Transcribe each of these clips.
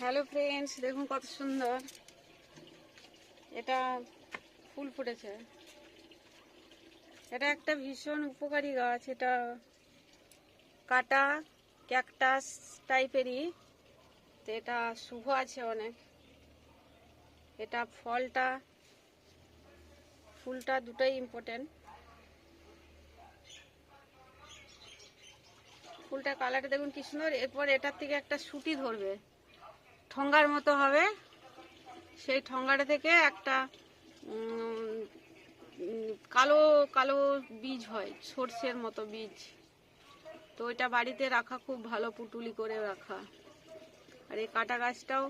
Hello friends, দেখুন কত সুন্দর এটা ফুল ফুটেছে। এটা একটা ভীষণ উপকারী গাছ। এটা কাটা ক্যাকটাস টাইপেরই, তো এটা শুভ আছে অনেক। এটা ফুলটা দুটোই ইম্পর্টেন্ট। ফুলটা কালারটা দেখুন কি সুন্দর। এরপর এটার থেকে একটা সুটি ধরবে, ঠোঙ্গার মতো হবে। সেই ঠোঙ্গাটা থেকে একটা কালো কালো বীজ হয়, সর্ষের মতো বীজ। তো এটা বাড়িতে রাখা খুব ভালো, পুটুলি করে রাখা। আর এই কাটা গাছটাও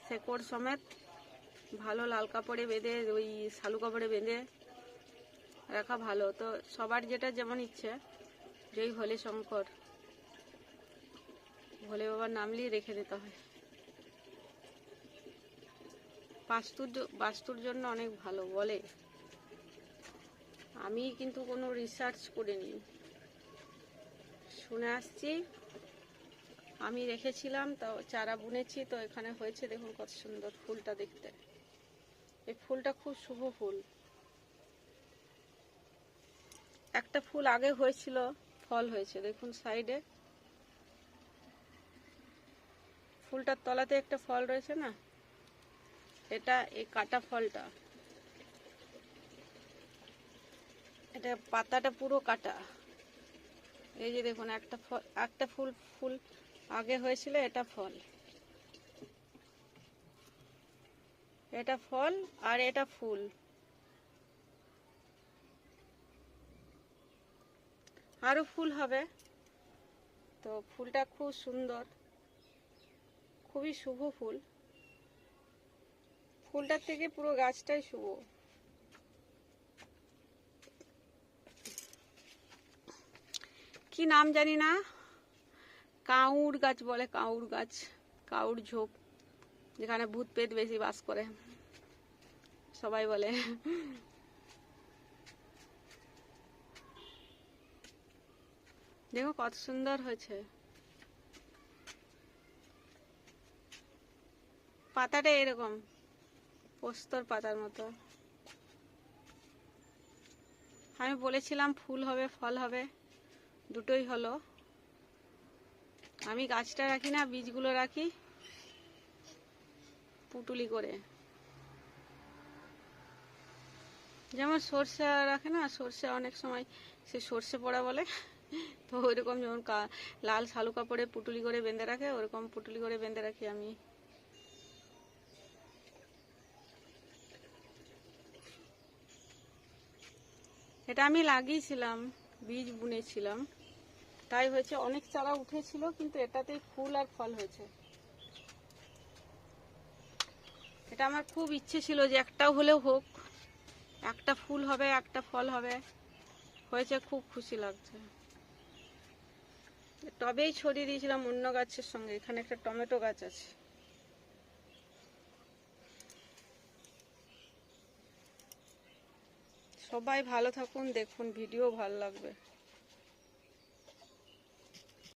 শেকড় সমেত ভালো লাল কাপড়ে বেঁধে, ওই শালু কাপড়ে বেঁধে রাখা ভালো। তো সবার যেটা যেমন ইচ্ছে, জয় ভোলে শঙ্কর, ভোলে বাবার নামলেই রেখে দিতে হয়। বাস্তুর জন্য অনেক ভালো বলে। আমি কিন্তু কোনো রিসার্চ করিনি, শুনে আসছি। আমি রেখেছিলাম, তো চারা বুনেছি, তো এখানে হয়েছে। দেখুন কত সুন্দর ফুলটা দেখতে। এই ফুলটা খুব শুভ ফুল। একটা ফুল আগে হয়েছিল, ফল হয়েছে। দেখুন সাইডে ফুলটার তলাতে একটা ফল রয়েছে না, এটা এই কাটা ফলটা। এটা পাতাটা পুরো কাটা। এই যে দেখুন একটা ফুল আগে হয়েছিল, এটা ফল। এটা ফল আর এটা ফুল। আরো ফুল হবে। তো ফুলটা খুব সুন্দর, খুবই শুভ ফুল। ফুলটার থেকে পুরো গাছটাই শুভ। কি নাম জানি না, কাউর গাছ বলে, কাউর গাছ, কাউর ঝোপ, যেখানে ভূত পেত বেশি বাস করে সবাই বলে। দেখো কত সুন্দর হয়েছে। পাতাটা এরকম পোস্তর পাতার মতো। আমি বলেছিলাম ফুল হবে ফল হবে, দুটোই হলো। আমি গাছটা রাখি না, বীজগুলো রাখি পুটুলি করে। যেমন সর্ষে রাখে না, সর্ষে অনেক সময় সে সর্ষে পড়া বলে, তো ওইরকম যেমন লাল শালু কাপড়ে পুটুলি করে বেঁধে রাখে, ওরকম পুটুলি করে বেঁধে রাখি আমি। এটা আমি লাগিয়েছিলাম, বীজ বুনেছিলাম, তাই হয়েছে। অনেক চারা উঠেছিল, কিন্তু এটাতেই ফুল আর ফল হয়েছে। এটা আমার খুব ইচ্ছে ছিল যে একটাও হলেও হোক, একটা ফুল হবে একটা ফল হবে। হয়েছে, খুব খুশি লাগছে। টবেই ছড়িয়ে দিয়েছিলাম অন্য গাছের সঙ্গে। এখানে একটা টমেটো গাছ আছে। সবাই ভালো থাকুন, দেখুন ভিডিও ভালো লাগবে।